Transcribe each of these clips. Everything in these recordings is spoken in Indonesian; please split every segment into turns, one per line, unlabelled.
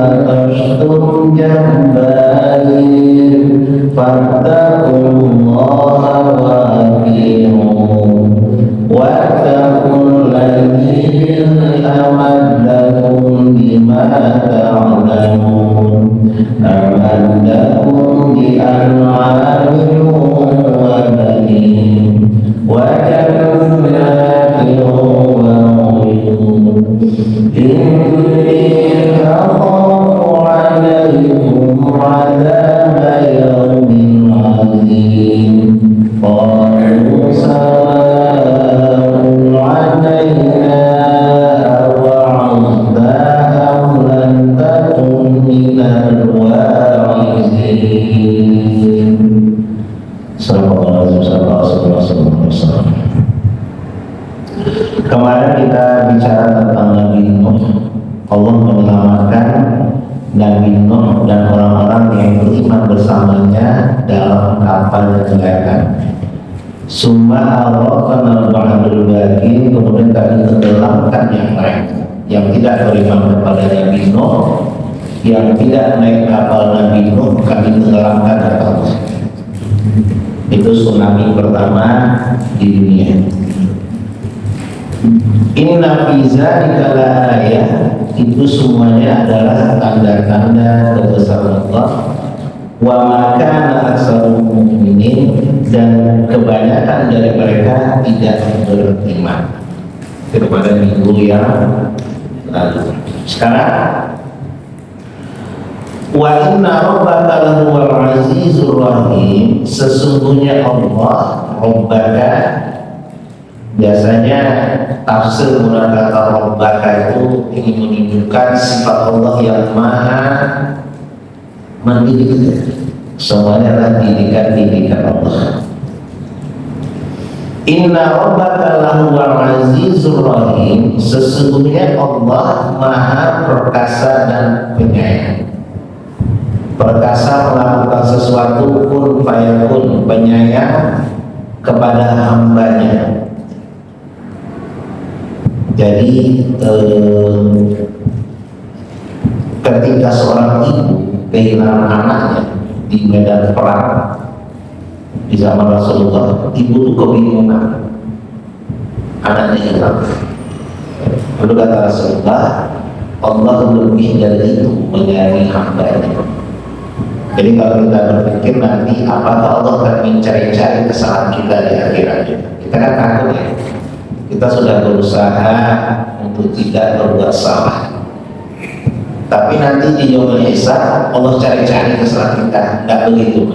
بطشتم جبارين فاتقوا الله وأطيعون واتقوا الذي أمدكم بما تعلمون أمدكم بأنعام وبنين وجنات وعيون إني أخاف عليكم عذاب يوم عظيم قالوا سواء علينا أوعظت أم لم تكن من الواعظين. Kemarin kita bicara tentang Nabi Nuh. Allah menyelamatkan Nabi Nuh dan orang-orang yang beriman bersamanya dalam kapal yang dilayarkan. Summa awraqna al-bahrul baqi, kemudian kami tenggelamkan yang lain yang tidak beriman kepada Nabi Nuh, yang tidak naik kapal Nabi Nuh, kami tenggelamkan kapal. Itu tsunami pertama di dunia. Inna fi dzalika laayah, itu semuanya adalah tanda-tanda kebesaran Allah. Wa ma kana aktsaruhum mu'minin, dan kebanyakan dari mereka tidak beriman. Kepada minggu yang lalu. Sekarang wa inna rabbaka lahuwal azizur rahim, sesungguhnya Allah Rabbaka, biasanya tafsir menggunakan kata Rabbaka itu ingin menunjukkan sifat Allah yang maha mendidik. Semuanya adalah didikan Allah. Inna rabbaka lahuwal azizur rahim, sesungguhnya Allah maha perkasa dan penyayang. Perkasa melakukan sesuatu, kun fayakun, penyayang kepada hambanya. Jadi ketika seorang ibu kehilangan anaknya di medan perang di zaman Rasulullah, ibu itu kebingungan, anaknya hilang. Lalu kata Rasulullah, Allah lebih dari itu menyayangi hambanya. Jadi kalau kita berpikir nanti apakah Allah akan mencari-cari kesalahan kita di akhirat, kita kan takut ya. Kita sudah berusaha untuk tidak berbuat salah, tapi nanti di yaumul hisab Allah cari-cari kesalahan kita. Tidak begitu.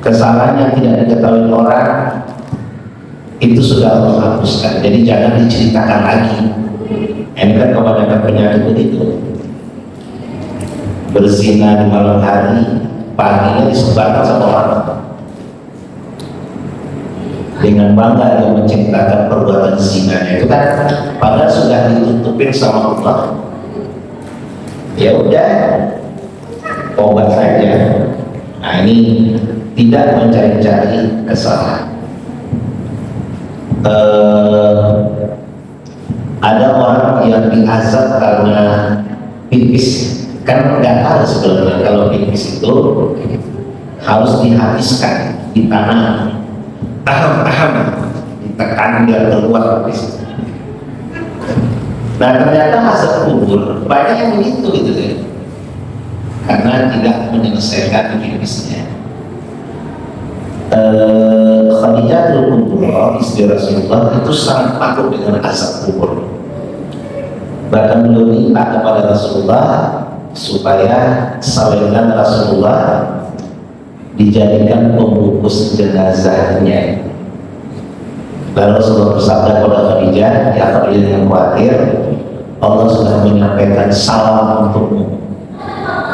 Kesalahan yang tidak diketahui orang itu sudah Allah hapuskan. Jadi jangan diceritakan lagi. Ini kan kebanyakan penyakit begitu. Berzina di malam hari, paginya disebarkan sama orang. Dengan bangga dia menceritakan perbuatan zinanya itu kan, padahal sudah ditutupin sama Allah. Ya udah, obat saja. Nah ini tidak mencari-cari kesalahan. Ada orang yang diazab karena pipis, kan nggak tahu sebenarnya kalau pipis itu harus dihabiskan di tanah. Tahan, ditekan biar keluar pipis. Nah ternyata azab kubur banyak yang begitu gitu deh, karena tidak menyelesaikan pipisnya. Khadijatul Kubra, istri Rasulullah, itu sangat takut dengan azab kubur. Bahkan beliau minta kepada Rasulullah supaya saweran Rasulullah dijadikan pembungkus jenazahnya. Lalu Rasulullah bersabda kepada Khadijah, ya Khadijah yang khawatir, Allah sudah menyampaikan salam untukmu.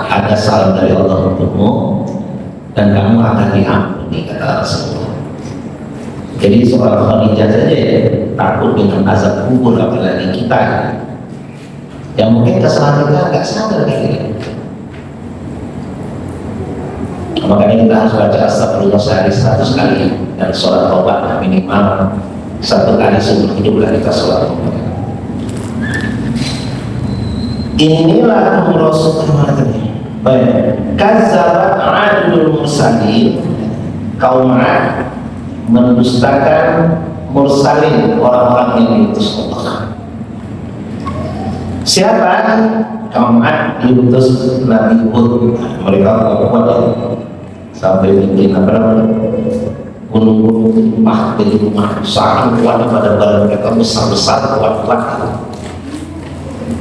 Ada salam dari Allah untukmu dan kamu akan diampuni, kata Rasulullah. Jadi seorang Khadijah saja ya takut dengan azab kubur, apalagi kita yang mungkin kesalahan kita nggak sadar kayak gini. Makanya kita harus baca astagfirullah sehari 100 kali dan sholat taubat minimal 1 kali seumur hidup lah kita sholat taubat. Inilah Rasul tadi. Baik, kazzabat 'adul mursalin, kaum 'ad mendustakan mursalin, orang-orang yang diutus Allah. Siapa? Kaum 'ad diutus Nabi Hud. Mereka kuat ya, sampai bikin apa namanya, gunung-gunung rumah jadi rumah saking kuat pada badan mereka besar-besar kuat-kuat.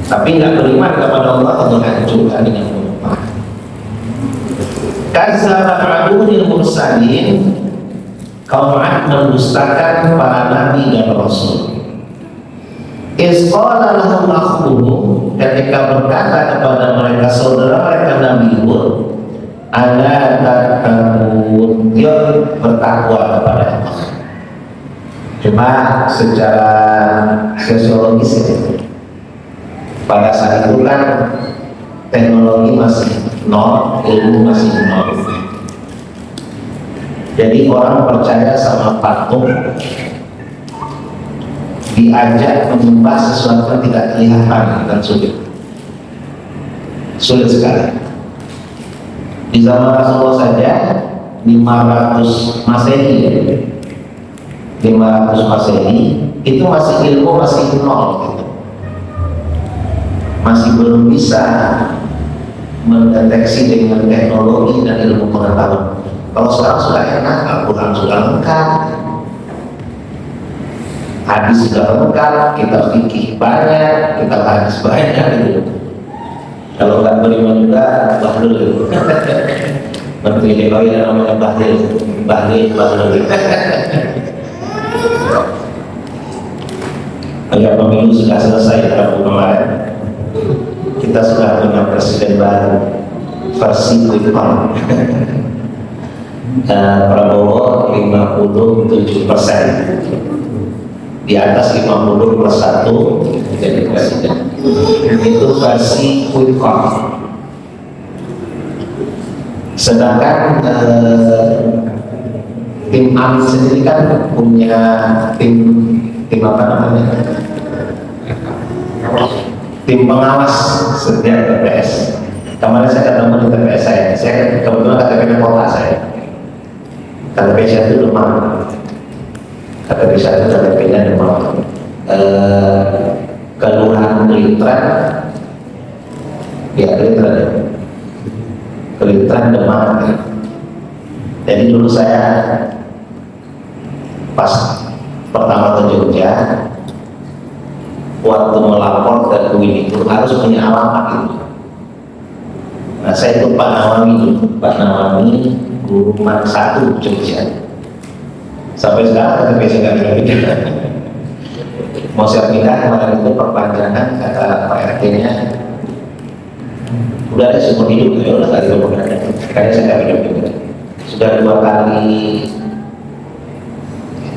Tapi nggak beriman kepada Allah, atau hancurkan dengan rumah. Kazzabat 'adul mursalin, kaum 'ad mendustakan para nabi dan rasul. Isqala lahum akhuhum, ketika berkata kepada mereka saudara mereka Nabi Hud, ala tattaqun, yuk bertakwa kepada Allah. Cuma secara sosiologis pada saat itu kan teknologi masih nol, ilmu masih nol. Jadi orang percaya sama patung, diajak menyembah sesuatu yang tidak kelihatan dan sulit sekali. Di zaman Rasulullah saja 500 Masehi itu masih ilmu masih nol gitu. Masih belum bisa mendeteksi dengan teknologi dan ilmu pengetahuan. Kalau sekarang sudah enak, Al-Quran sudah lengkap, hadis sudah lengkap, kitab fikih banyak, kitab hadis banyak gitu. Kalau nggak beriman juga bahlul gitu. Menteri DKI yang namanya bahlul. Agar pemilu sudah selesai Rabu kemarin, kita sudah punya presiden baru versi quick count. Prabowo 57%, di atas 50 plus 1 jadi presiden. Itu versi quick count. Sedangkan tim Amin sendiri kan punya tim apa namanya, tim pengawas setiap TPS. Kemarin saya ketemu di TPS saya kebetulan KTP kota saya. KTP saya itu Demak. KTP saya itu KTP-nya Demak. Kelurahan Kelitran, ya Kelitran Demak. Jadi dulu saya pas pertama ke Jogja, waktu melapor ke UIN itu harus punya alamat itu. Nah saya itu Pak Nawami Guru Mat 1 Jogja. Sampai sekarang KTP saya nggak pindah. Mau saya pindah kemarin itu perpanjangan, kata Pak RT-nya udah ada seumur hidup, ya udah kali perpanjangan. Kayaknya saya nggak pindah. Sudah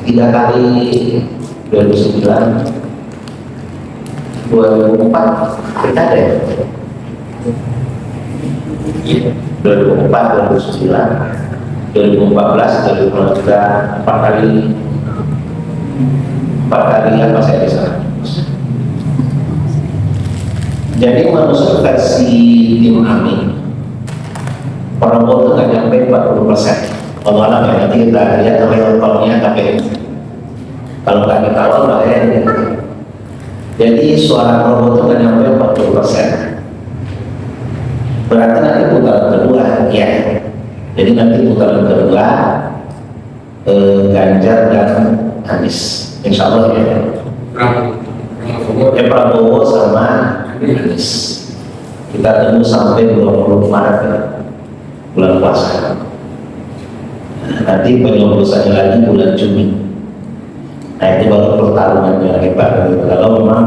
3 kali 2009, 2004 kita ada ya? 2004, 2009, 2014, 2015, 4 kali apa saya di sana. Jadi menurut versi tim Amin, Prabowo itu nggak nyampe 40%. Kalau alam ya nanti kita lihat realnya KPU. Kalau nggak dikawal bahaya. Jadi suara Prabowo itu nggak nyampe 40%. Berarti nanti putaran kedua ya. Jadi nanti putaran kedua Ganjar dan Anies, insya Allah ya. Prabowo sama Anies. Kita tunggu sampai 20 Maret ya, bulan puasa. Nanti penyoblosannya lagi bulan Juni. Nah itu baru pertarungannya hebat. Kalau memang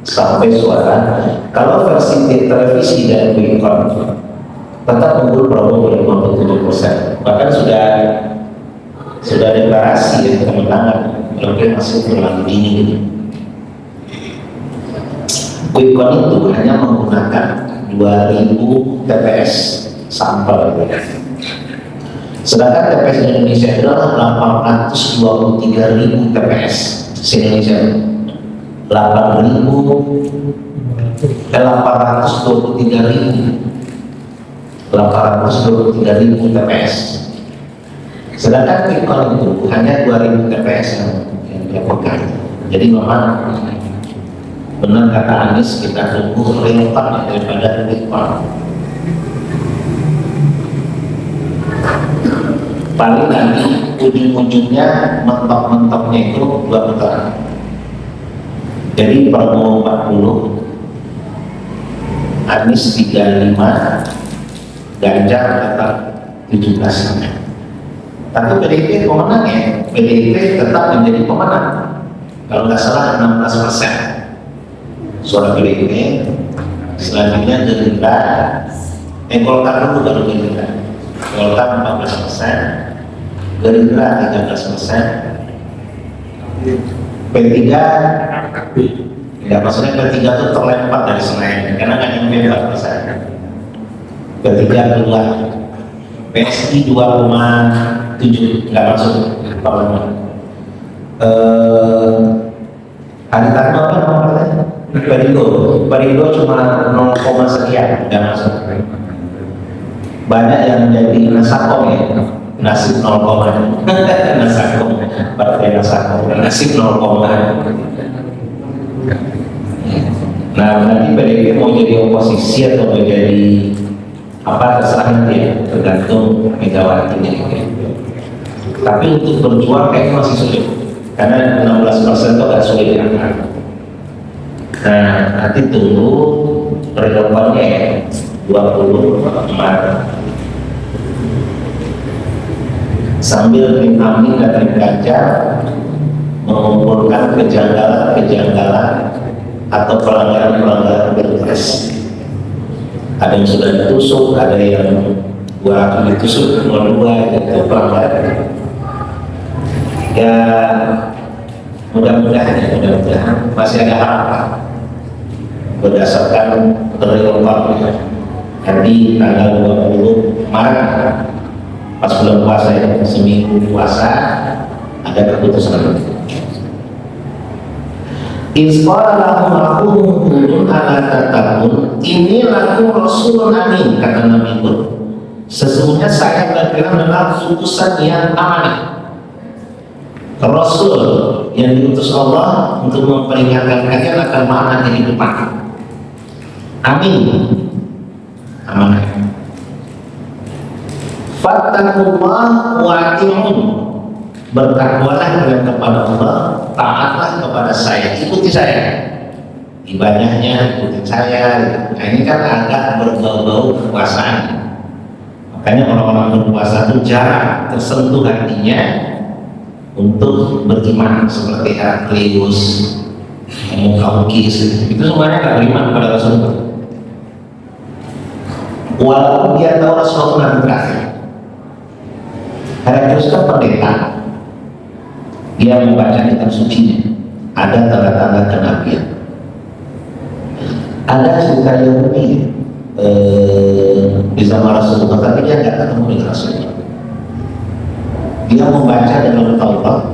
sampai suara, kalau versi televisi dan Quickcon tetap unggul Prabowo 57%. Bahkan sudah deklarasi ya, kemenangan, mungkin masih terlalu dini gitu. Quickcon itu hanya menggunakan 2000 TPS sampel. Sedangkan TPS Indonesia itu adalah 823.000 TPS. Indonesia 8.000 823.000 TPS. Sedangkan Bitcoin itu hanya 2.000 TPS yang dia pegang. Jadi memang benar kata Anies, kita tunggu relevan daripada Bitcoin. Paling nanti ujung-ujungnya mentok-mentoknya itu 2 putaran. Jadi Prabowo 40, Anies 35, Ganjar tetap 17. Tapi PDIP pemenang ya, PDIP tetap menjadi pemenang. Kalau nggak salah 16% suara PDIP. Selanjutnya Gerindra, Golkar dulu baru Gerindra. Golkar 14%, Gerindra 13%, P3 ya maksudnya P3 itu terlempar dari Senayan karena nggak nyampe 4%. P3 keluar, PSI 2,7 nggak masuk parlemen. Haritano apa nama partainya? Perindo cuma 0, sekian nggak masuk. Banyak yang jadi Nasakom ya, nasib 0, Nasakom, partai Nasakom, nasib 0. Nah nanti PDIP mau jadi oposisi atau mau jadi apa terserah nanti ya, tergantung Megawati nya. Tapi untuk berjuang kayaknya masih sulit, karena 16% itu agak sulit ya. Nah nanti tunggu perhitungannya ya, 20 Maret. Sambil Amin dan Ganjar mengumpulkan kejanggalan atau pelanggaran pilpres. Ada yang sudah ditusuk, ada yang 2 ditusuk, 2 itu pelanggaran. Ya mudah-mudahan masih ada harapan berdasarkan terlihat nanti tanggal 20 Maret pas bulan puasa ya, seminggu puasa ada keputusan. Isqala lahum aqum ala tatakun ini laku Rasul amin, kata Nabi Hud. Sesungguhnya saya berkira adalah utusan yang amanah, Rasul yang diutus Allah untuk memperingatkan kalian akan makna kehidupan. Amin, amanah. Fattakullah wa ati'un, bertakwalah kalian kepada Allah, taatlah kepada saya, ikuti saya, ibadahnya ikuti saya. Nah ini kan agak berbau-bau kekuasaan, makanya orang-orang berkuasa itu jarang tersentuh hatinya untuk beriman, seperti Heraklius, Mukaukis, itu semuanya gak beriman kepada Rasulullah walaupun dia tahu Rasulullah nanti terakhir. Heraklius kan pendeta, dia membaca kitab sucinya, ada tanda-tanda kenabian. Ada cerita Yahudi di zaman Rasulullah, tapi dia nggak ketemu dengan Rasulullah. Dia membaca dalam Taurat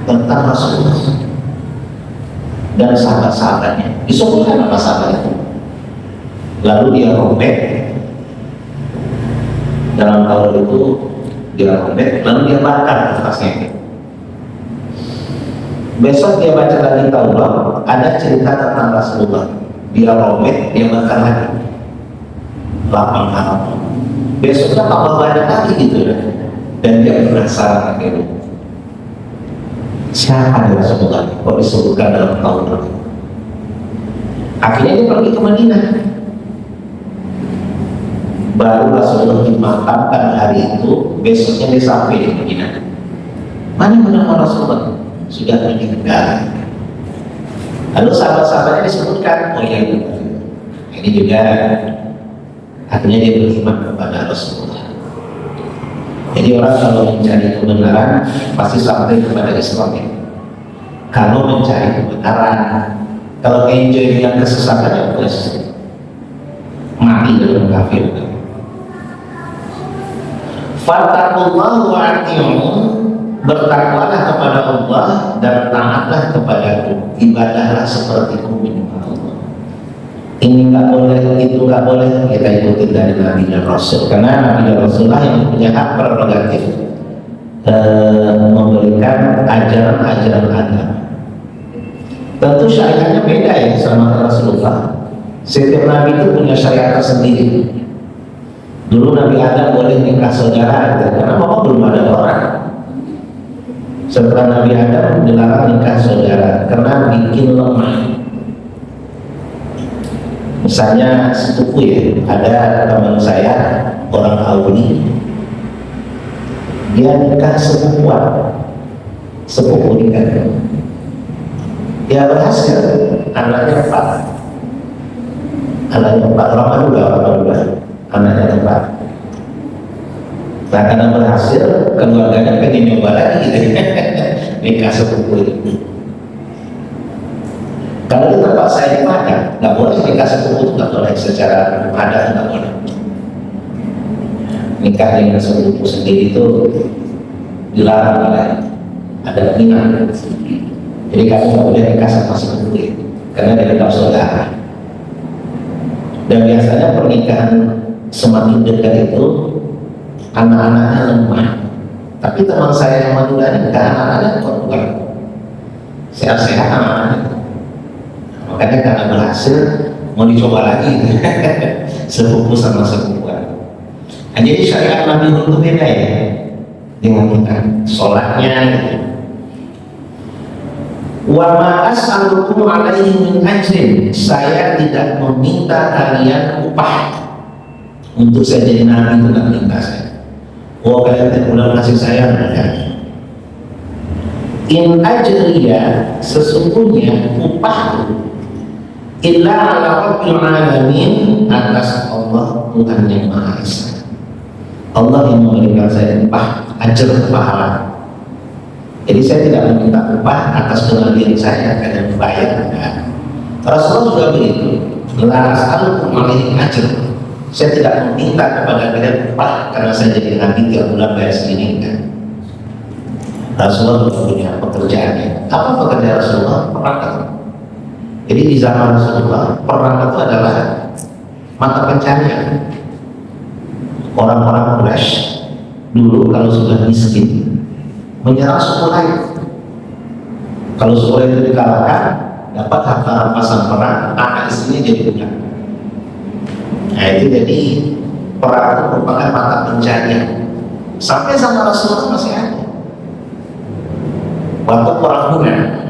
tentang Rasulullah dan sahabat-sahabatnya, disebutkan nama sahabatnya. Lalu dia robek dalam Taurat itu, dia robek, lalu dia bakar kertasnya. Besok dia baca lagi Taurat, ada cerita tentang Rasulullah, dia robek, dia bakar lagi 8 halaman. Besoknya tambah banyak lagi gitu ya. Dan dia penasaran akhirnya, siapa dia Rasulullah kok disebutkan dalam Taurat. Akhirnya dia pergi ke Madinah. Baru Rasulullah dimakamkan hari itu, besoknya dia sampai di Madinah. Mana benar Rasulullah? Sudah meninggal. Lalu sahabat-sahabatnya disebutkan, oh iya benar. Ini juga akhirnya dia beriman kepada Rasulullah. Jadi orang kalau mencari kebenaran pasti sampai kepada Islam ya. Kalau mencari kebenaran, kalau enjoy dengan kesesatan ya terus mati dalam kafir. Fattakullah wa ati'un, bertakwalah kepada Allah dan taatlah kepadaku, ibadahlah seperti menyembah Allah. ini nggak boleh, itu nggak boleh, kita ikutin dari Nabi dan Rasul, karena Nabi dan Rasulullah yang punya hak prerogatif memberikan ajaran-ajaran agama. Tentu syariatnya beda ya sama Rasulullah. Setiap Nabi itu punya syariat tersendiri. Dulu Nabi Adam boleh nikah saudara, karena memang belum ada orang. Setelah Nabi Adam dilarang nikah saudara karena bikin lemah. Misalnya sepupu ya, ada teman saya orang Audi, dia nikah sepupuan, sepupu nikah, dia berhasil, anaknya 4, orang kedua, anaknya 4. Nah karena berhasil, keluarganya pengen nyoba lagi gitu. Nikah sepupu itu. Kalau di tempat saya di Padang, nggak boleh nikah sepupu itu, nggak boleh secara adat, nggak boleh. Nikah dengan sepupu sendiri itu dilarang oleh ada minat. Jadi kamu nggak boleh nikah sama sepupu itu, karena dia tetap saudara. Dan biasanya pernikahan semakin dekat itu anak-anaknya lemah. Tapi teman saya yang Madura nikah, anak-anaknya kuat, sehat-sehat anak-anaknya. Makanya karena berhasil mau dicoba lagi sepupu sama sepupuan. Nah, jadi syariat Nabi itu beda ya dengan kita, sholatnya gitu. Wa ma as'alukum alaihi min ajrin, saya tidak meminta kalian upah untuk saya jadi nabi, itu tidak minta saya. Oh kalian tidak boleh kasih saya, enggak. In ajriya, sesungguhnya upahku illa ala rabbil alamin, atas Allah Tuhan yang Maha Esa. Allah yang memberikan saya upah, ajar pahala. Jadi saya tidak meminta upah atas kenabian saya, kalian bayar enggak. Rasulullah juga begitu. La as'alukum alaihi ajr, saya tidak meminta kepada kalian upah karena saya jadi nabi 3 bulan bayar segini, enggak. Rasulullah juga punya pekerjaannya. Apa pekerjaan Rasulullah? Perang. Jadi di zaman Rasulullah, perang itu adalah mata pencarian. Orang-orang Quraisy dulu kalau sudah miskin menyerang suku lain. Kalau suku lain itu dikalahkan, dapat harta rampasan perang, anak istrinya jadi budak. Nah itu jadi perang itu merupakan mata pencarian. Sampai zaman Rasulullah masih ada. Waktu perang Hunain,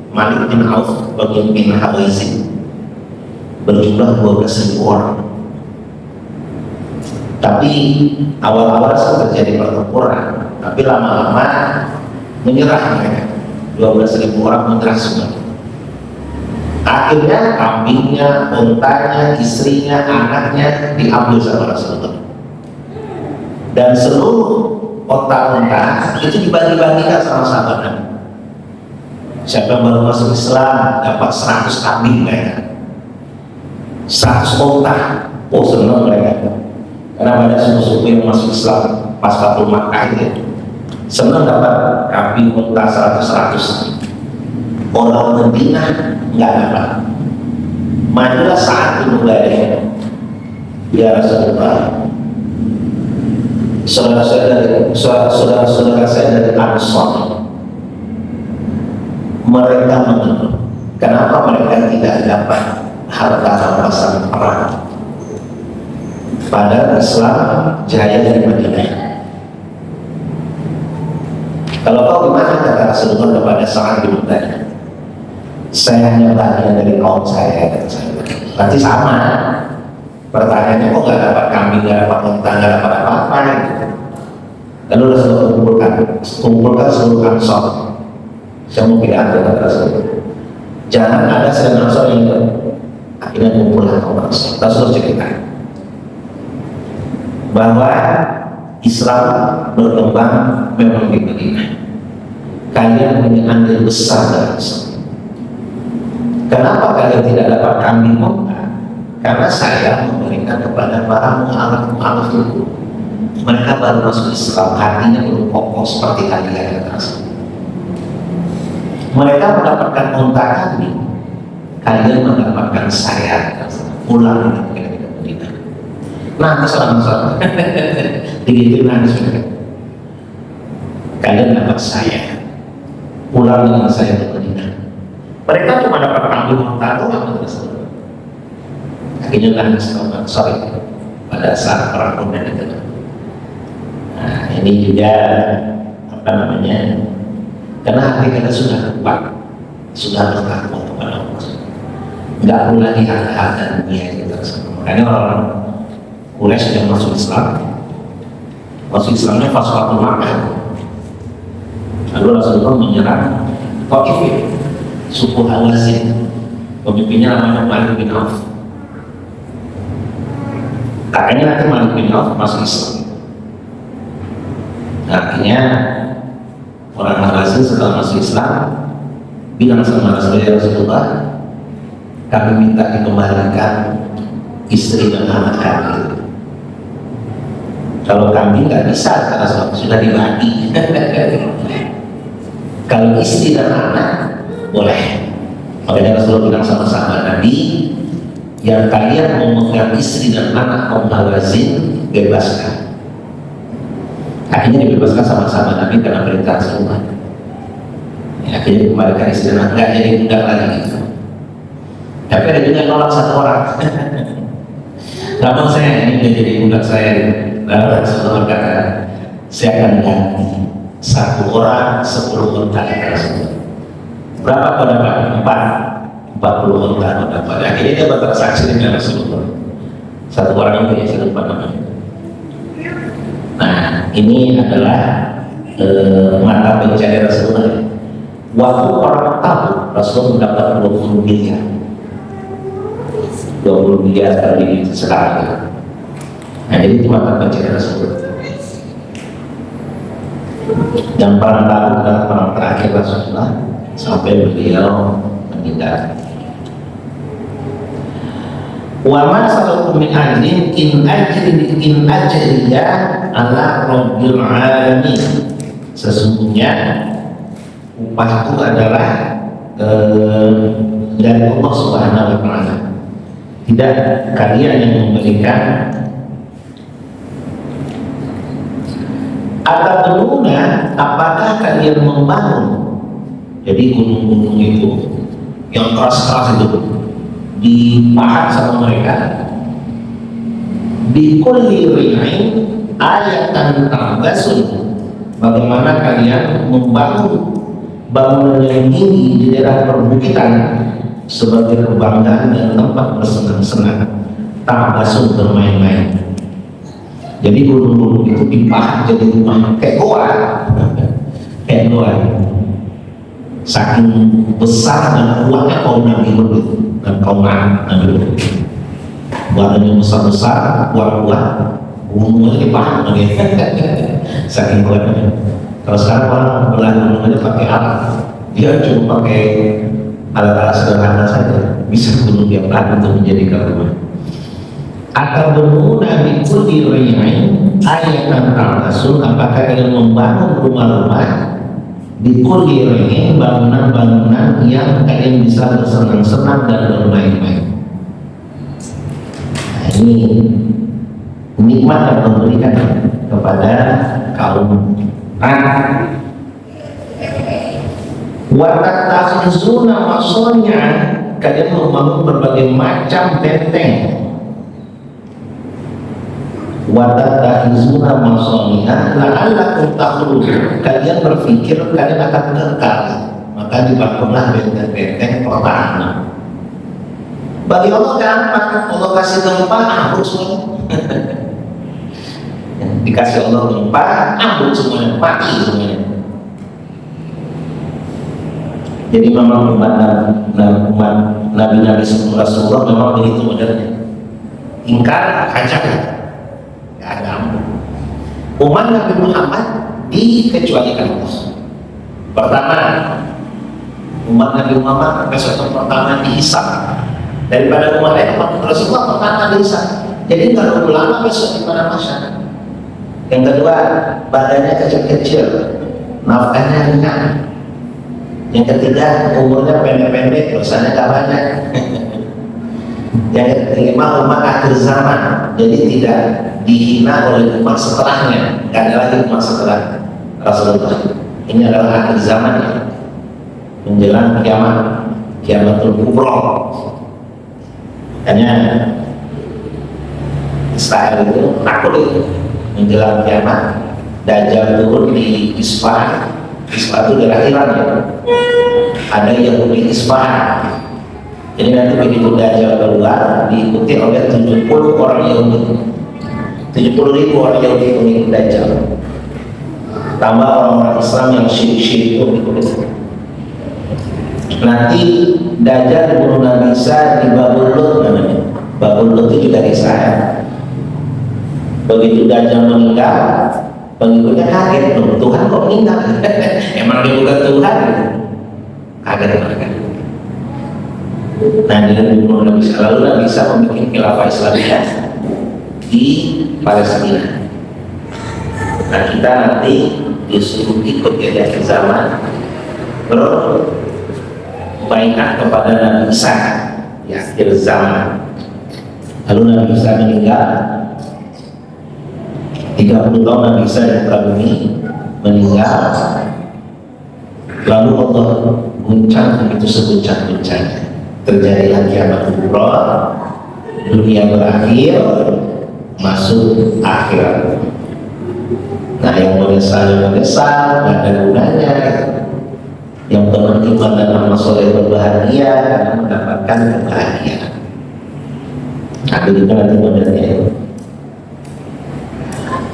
Malik bin Auf bagian bin Hawazin berjumlah 12.000 orang. Tapi awal-awal terjadi pertempuran, tapi lama-lama menyerah mereka. 12.000 orang menyerah semua. Akhirnya kambingnya, untanya, istrinya, anaknya diambil sama Rasulullah. Dan seluruh unta-unta itu dibagi-bagikan sama sahabat Nabi. Siapa yang baru masuk Islam dapat 100 kambing mereka, 100 unta. Oh senang mereka, karena banyak suku-suku yang masuk Islam pas Fatul Makkah itu senang dapat kambing unta 100. Orang Madinah nggak dapat. Majulah saat itu mulai ya Rasulullah, saudara-saudara saya dari Ansar, mereka mengeluh. Kenapa mereka tidak dapat harta rampasan perang? Padahal Islam jaya dari Madinah. Kalau kau gimana, kata Rasulullah kepada Sa'ad bin Mu'adh, saya hanya bagian dari kaum saya, kata saya. Berarti sama. Pertanyaannya, kok nggak dapat kambing, nggak dapat unta, nggak dapat apa-apa gitu. Lalu Rasulullah kumpulkan seluruh Ansar. Saya mau pidato, kata Rasulullah, jangan ada sedang Ansar yang akhirnya kumpulkan kaum Ansar. Rasulullah cerita bahwa Islam berkembang memang di Madinah. Kalian punya andil besar dalam Islam. Kenapa kalian tidak dapat kambing unta? Karena saya memberikan kepada para mu'alaf dulu. Mereka baru masuk Islam, hatinya belum kokoh seperti kalian. Mereka mendapatkan unta kambing, kalian mendapatkan saya. pulang ke Madinah. Nangis sama-sama. Begitu nangis mereka. Kalian dapat saya, pulang dengan saya ke Madinah. Mereka cuma dapat tanggung doang Rasulullah. Akhirnya nangis sorry pada saat perang Hunain itu. Nah, ini juga apa namanya? Karena hati kita sudah kuat, sudah bertakwa kepada Allah. Nggak perlu lagi harta dunia kita. Makanya orang Quraisy yang masuk Islamnya pas waktu Makkah. Lalu Rasulullah menyerang Taif, suku Hawazin, pemimpinnya namanya Malik bin Auf. Katanya nanti Malik bin Auf masuk Islam. Akhirnya orang Hawazin setelah masuk Islam bilang sama Rasulullah, kami minta dikembalikan istri dan anak kami. Kalau kami nggak bisa karena sudah dibagi. Kalau istri dan anak boleh. Makanya Rasulullah bilang sama sahabat Nabi, yang kalian mau memegang istri dan anak kaum Hawazin, bebaskan. Akhirnya dibebaskan sama sahabat Nabi karena perintah Rasulullah. Ya, akhirnya dikembalikan istri dan anak, nggak jadi budak lagi gitu. Tapi ada juga nolak satu orang. Gak mau saya ini menjadi budak saya. Lalu Rasulullah berkata, saya akan ganti satu orang 10 unta Rasulullah. Berapa kau dapat? 40 unta kau dapat. Akhirnya dia bertransaksi dengan Rasulullah. Satu orang itu ya saya lupa namanya. Nah, ini adalah mata pencarian Rasulullah. Waktu orang tahu Rasulullah mendapat 20 miliar. 20 miliar kali sekarang. Nah, jadi itu mata pencarian Rasulullah. Dan perang Tabuk adalah perang terakhir Rasulullah sampai beliau meninggal. Wa ma salakum min ajrin in ajriya ala rabbil alamin. Sesungguhnya upah itu adalah dari Allah Subhanahu wa taala. Tidak kalian yang memberikan. Atabenuna, apakah kalian membangun? Jadi gunung-gunung itu yang keras-keras itu dipahat sama mereka. Di kulli ri'in ayatan tambasun. Bagaimana kalian membangun bangunan yang tinggi di daerah perbukitan sebagai kebanggaan dan tempat bersenang-senang, tambasun bermain-main. Jadi gunung-gunung itu dipahat jadi rumah kayak goa, saking besar dan kuatnya kaum Nabi Lut dan kaum Nabi Lut. Badannya besar-besar, kuat-kuat, gunung itu dipahat saking kuatnya. Kalau sekarang orang belah gunung aja pakai alat, dia cuma pakai alat-alat sederhana saja bisa gunung dia belah untuk menjadikan rumah. Atau bermula di kulli ri'in ayatan tambasun, apakah kalian membangun rumah-rumah di kulli ri'in, bangunan-bangunan yang kalian bisa bersenang-senang dan bermain-main. Nah, ini nikmat yang memberikan kepada kaum Ad. Wa tattakhizuna masonya, kalian membangun berbagai macam benteng. Watattahizuna masani'a la'allakum takhludun, kalian berpikir kalian akan kekal, maka dibangunlah benteng-benteng pertahanan. Bagi Allah gampang, Allah kasih gempa ambruk semuanya. Dikasih Allah gempa ambruk semuanya, mati semuanya. Jadi memang umat Nabi-Nabi Rasulullah memang begitu modelnya. Ingkar hajar. Agama umat Nabi Muhammad dikecualikan Allah. Pertama, umat Nabi Muhammad besok pertama dihisab daripada umat lain. Umat Rasulullah pertama dihisab. Jadi nggak ada ulama besok di mana masyarakat. Yang kedua, badannya kecil-kecil, nafkahnya ringan. Yang ketiga, umurnya pendek-pendek, dosanya nggak banyak. Yang kelima umat akhir zaman, jadi tidak dihina oleh umat setelahnya, tidak ada lagi umat setelah Rasulullah. Ini adalah akhir zaman ya, menjelang kiamatul kubra. Hanya Israel itu takut itu menjelang kiamat. Dajjal turun di Isfahan. Isfahan itu daerah Iran ya. Ada Yahudi Isfahan. Jadi nanti begitu Dajjal keluar diikuti oleh 70 orang Yahudi. 70.000 orang Yahudi mengikuti Dajjal. Tambah orang-orang Islam yang syirik-syirik itu ikut. Nanti Dajjal dibunuh Nabi Isa di Babul Lut namanya. Babul Lut itu juga di Israel. Begitu Dajjal meninggal, pengikutnya kaget, Tuhan kok meninggal? Emang dia bukan Tuhan? Kaget mereka. Nah, dengan dibunuh Nabi Isa, lalu Nabi Isa membuat khilafah Islamiyah di Palestina. Nah, kita nanti disuruh ikut di akhir zaman berbaikat kepada Nabi Isa di akhir zaman. Lalu Nabi Isa meninggal, 30 tahun Nabi Isa di muka bumi meninggal. Lalu Allah guncang begitu seguncang-guncangnya. Terjadilah kiamat kubra, dunia berakhir, masuk akhirat. Nah, yang menyesal nggak ada gunanya. Yang beriman dan amal soleh berbahagia karena mendapatkan kebahagiaan. Nah, itu nanti modelnya.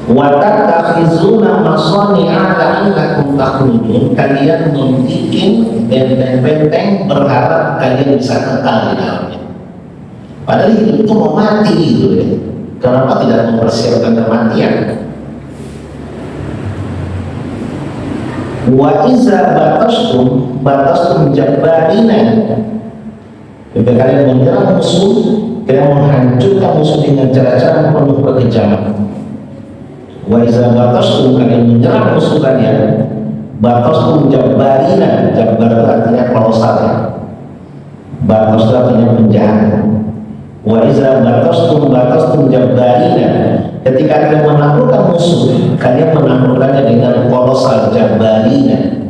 Watak tafizuna masoni'a la'allakum takhludun. Kalian membuat benteng-benteng berharap kalian bisa kekal di dalamnya. Padahal hidup itu mau mati gitu ya. Kenapa tidak mempersiapkan kematian? Wa iza batastum jabbarina. Jika kalian menyerang musuh, kalian menghancurkan musuh dengan cara-cara penuh kekejaman. Wa iza batastum, kalian menyerang musuh kalian, batastum jabbarina. Jabbar itu artinya kolosal ya. Batas itu artinya penjahat. Wa iza batastum jabbarina. Ketika kalian menaklukkan musuh, kalian menaklukkannya dengan kolosal. Jabbarina.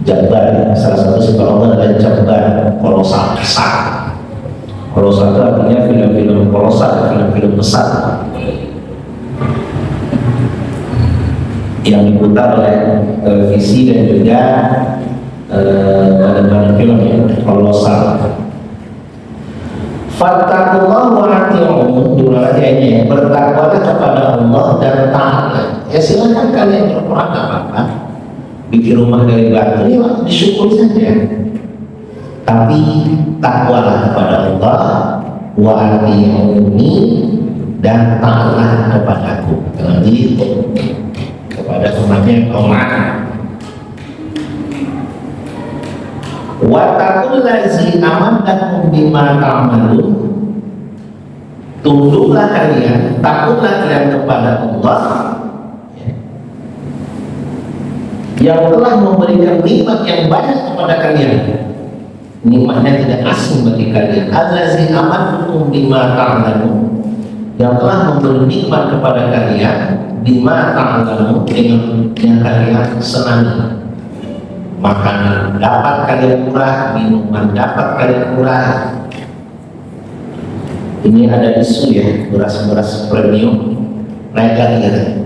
Jabbar, salah satu sifat Allah adalah jabbar, kolosal, besar. Kolosal itu artinya film-film kolosal, film-film besar yang diputar oleh televisi dan juga badan-badan film yang kolosal. Fattakullah wa ati'un, dulu aja ini, bertakwalah kepada Allah dan taatlah. Ya silakan kalian berperang, gak apa-apa. Bikin rumah dari batu, ya disyukuri saja. Tapi takwalah kepada Allah, wa ati'uni, dan taatlah kepadaku. Jadi kepada umatnya umat. Wa taqul lazi amadakum bima ta'malun. Tunduklah kalian, takutlah kalian kepada Allah yang telah memberikan nikmat yang banyak kepada kalian. Nikmatnya tidak asing bagi kalian. Allazi amadakum bima ta'malun, yang telah memberi nikmat kepada kalian bima ta'malun, dengan yang kalian senangi. Makanan dapat kalian murah, minuman dapat kalian murah. Ini ada isu ya, beras-beras premium naik lagi ya.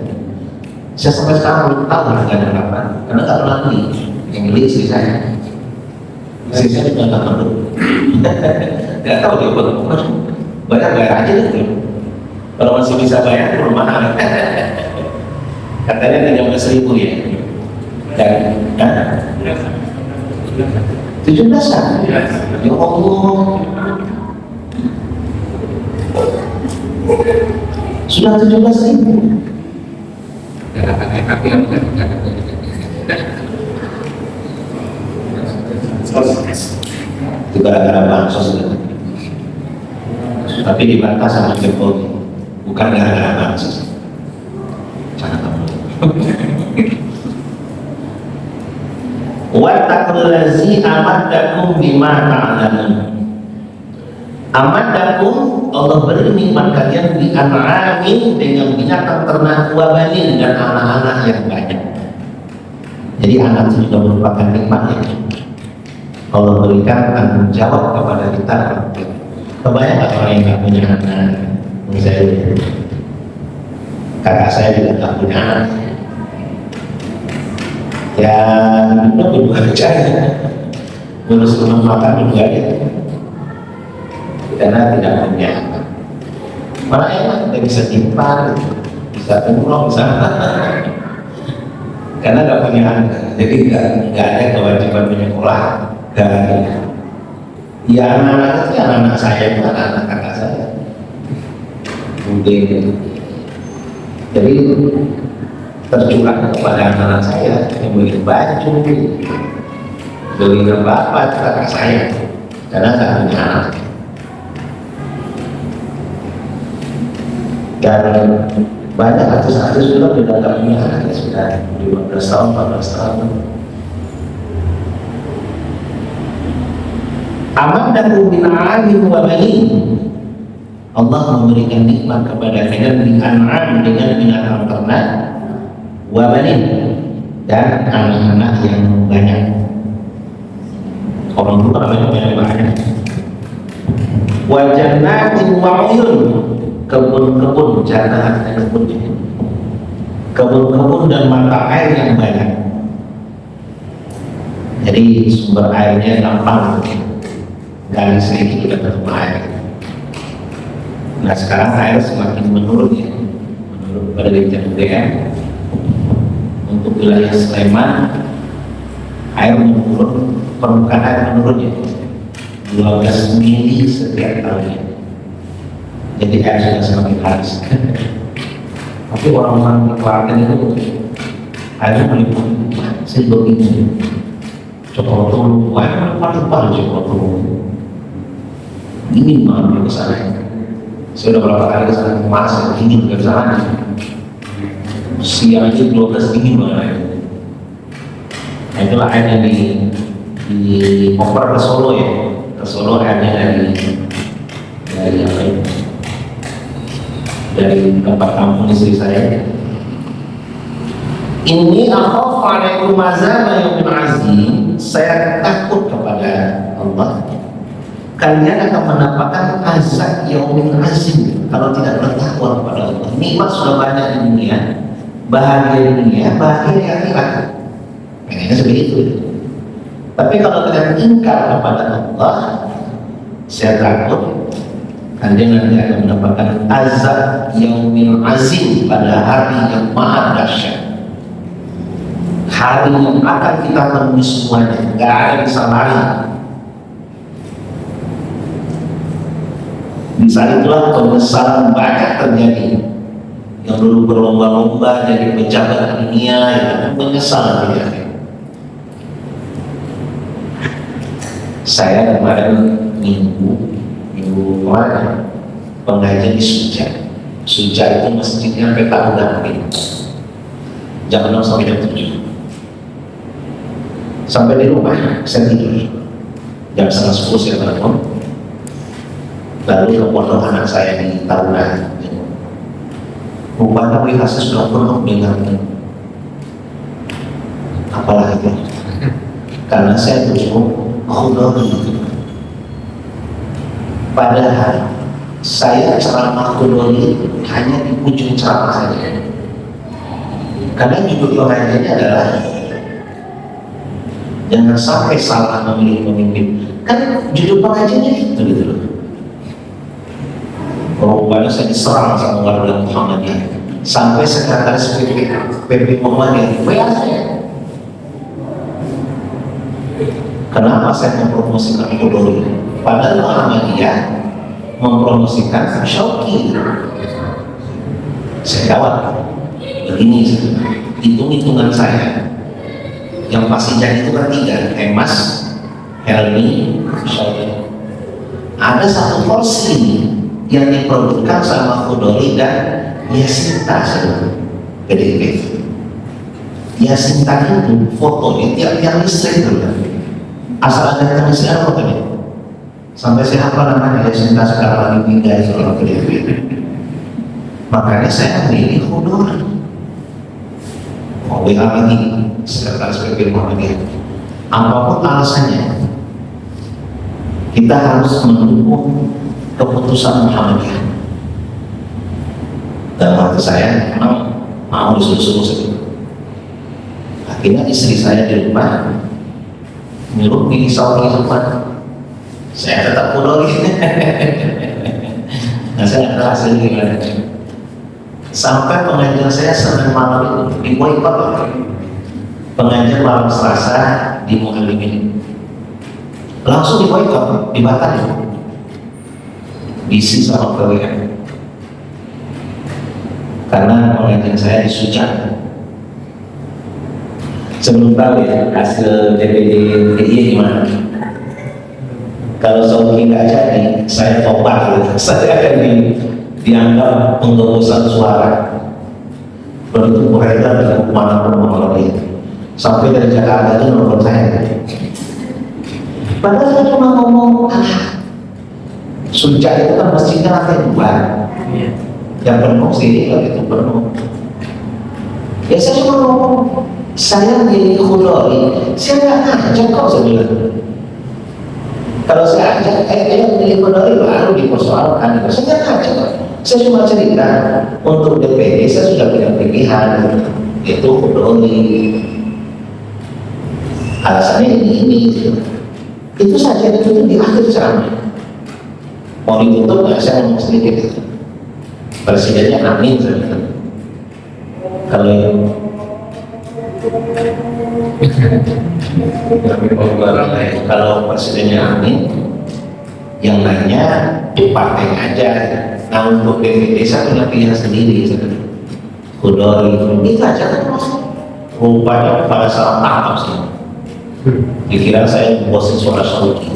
Saya sampai sekarang belum tahu harganya berapa, karena nggak pernah beli. Yang beli istri saya. Istri saya juga nggak perlu. Nggak tahu dia buat bayar aja deh. Kalau masih bisa bayar, belum mahal. Katanya 13.000 ya. Dan 17-an. Ya Allah. Sudah 17.000. Itu gara-gara bansos. Tapi dibantah sama Jokowi, bukan gara-gara bansos. Jangan tahu. Wattaqul ladzi amadakum bima ta'lamun. Amadakum, Allah beri nikmat kalian di an'amin, dengan binatang ternak, wa banin, dan anak-anak yang banyak. Jadi anak itu juga merupakan nikmat ya. Allah berikan tanggung jawab kepada kita. Kebanyakan orang yang nggak punya anak, misalnya kakak saya juga nggak punya anak. Ya, hidupnya berdua aja, ngurus rumah makan juga ya, karena tidak punya anak. Malah enak, kita bisa timpan, bisa umroh, bisa karena nggak punya anak, jadi nggak ada kewajiban menyekolah. Ya anak-anak itu anak-anak saya, itu anak-anak kakak saya. Mungkin jadi tercurah kepada anak-anak saya yang beli baju, beli apa kakak saya, karena nggak punya anak. Dan banyak artis-artis juga sudah nggak punya anak, sudah 15 tahun, 14 tahun. Aman dan bina'alim wa banin, Allah memberikan nikmat kepada kalian di an'am, dengan binatang ternak, wa banin, dan anak-anak yang banyak. Orang dulu namanya banyak. Wa jannatin wa uyun, kebun-kebun, jannah dan kebun-kebun dan mata air yang banyak. Jadi sumber airnya gampang, gali sedikit sudah ketemu air. Nah sekarang air semakin menurun ya, menurun pada penelitian UGM. Untuk wilayah Sleman, air menurun, permukaan air menurun ya 12 mili setiap tahunnya. Jadi air sudah semakin habis. Tapi orang-orang di Klaten itu airnya melimpah. Saya begini, coba tolong, air melimpah coba tolong. Dingin banget ke sana. Saya udah berapa kali ke sana, masak dingin ke sana. Siang aja 12 dingin banget. Nah itulah airnya di oper ke Solo ya. Ke Solo airnya dari apa itu? Dari tempat kampung istri saya. Ini akhaf alaikum azab yaumin azim. Saya takut kepada Allah, kalian akan mendapatkan azab yaumin azim kalau tidak bertakwa kepada Allah. Nikmat sudah banyak di dunia, bahagia di dunia, bahagia di akhirat. Pengennya seperti itu. Tapi kalau kalian ingkar kepada Allah, saya takut kalian nanti akan mendapatkan azab yaumin azim, pada hari yang maha dahsyat. Hari yang akan kita temui semuanya, nggak ada bisa lari. Di saat itulah penyesalan banyak terjadi. Yang dulu berlomba-lomba jadi pejabat dunia, itu menyesal terjadi. Saya kemarin minggu kemarin pengajian di Suja. Suja itu masjidnya PKU Gambir. Jam 6 sampai jam 7. Sampai di rumah saya tidur. Jam 9:30 saya telepon. Lalu ke pondok anak saya di Taruna. Rupanya WhatsApp sudah penuh dengan apalah itu. Karena saya tujuh khudori. Padahal saya ceramah khudori hanya di ujung ceramah saja. Karena judul pengajiannya adalah jangan sampai salah memilih pemimpin. Kan judul pengajiannya itu gitu loh. Rupanya saya diserang sama warga Muhammadiyah sampai sekretaris PP Muhammadiyah WA saya. Kenapa saya mempromosikan khudori? Padahal Muhammadiyah mempromosikan Syauqi. Saya jawab begini, hitung-hitungan saya yang pasti jadi itu kan 3, Emas, Helmi, Syauqi. Ada satu porsi yang diproduksikan sama khudori dan Yasinta PDIP. Yasinta itu fotonya tiap-tiap listrik dulu. Asal ada listrik apa fotonya? Sampai siapa namanya ya, cinta sekarang lagi pindah seorang ke DP. Makanya saya milih Khudor. Mau WA lagi sekretaris PP Muhammadiyah. Apapun alasannya, kita harus mendukung keputusan Muhammadiyah. Dalam hati saya memang mau disuruh-suruh seperti. Akhirnya istri saya di rumah nyuruh pilih saudari sempat. Saya tetap Khudor. Nah, saya nggak tahu hasilnya gimana. Sampai pengajian saya Senin malam itu diboikot. Pengajian malam Selasa di Muallimin langsung diboikot, dibatalkan, diisi sama PWN karena pengajian saya di Sujan. Sebelum tahu ya hasil DPD DIY gimana. Kalau Sauki nggak jadi, saya tobat. Saya akan dianggap penggembosan suara. Begitu beredar dari mana-mana mengenai sampai dari Jakarta itu nelfon saya. Padahal saya cuma ngomong, Suja itu kan masjidnya lantai 2, yang penuh sih kalau itu penuh. Ya saya cuma ngomong, saya jadi Khudori, saya nggak ngajak kok saya bilang. Kalau saya ajak, ayo jadi Khudori baru dipersoalkan. Saya nggak ngajak kok. Saya cuma cerita untuk DPD saya sudah punya pilihan, itu Khudori. Alasannya ini. Itu saja, itu di akhir ceramah. Mau ditutup nggak, saya ngomong sedikit itu. Presidennya amin saya bilang. Kalau presidennya amin, yang lainnya di partai aja. Nah untuk DPD saya punya pilihan sendiri, Khudori itu aja kan masuk. Rupanya pada saat tangkap sih, dikira saya bosin suara Sauki.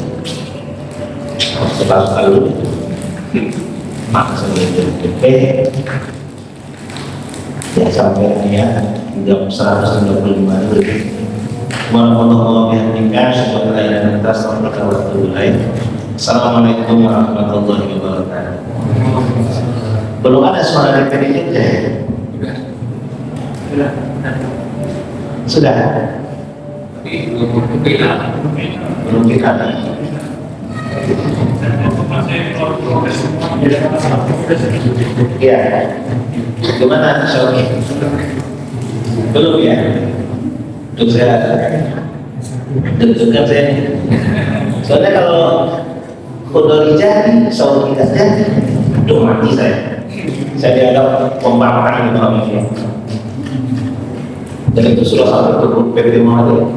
Setelah lalu maksudnya ya sampai ya jam 135 lebih. Warahmatullahi wabarakatuh. Assalamualaikum warahmatullahi wabarakatuh. Belum ada suara DPD ya? Sudah. Belum kita. Ya. Gimana Syauki? Belum ya? Untuk saya deg-degan saya. Soalnya kalau Khudori jadi, Syauki tidak jadi, aduh mati saya. Saya dianggap pembangkang gitu namanya. Dan itu sudah sampai ke PP Muhammadiyah.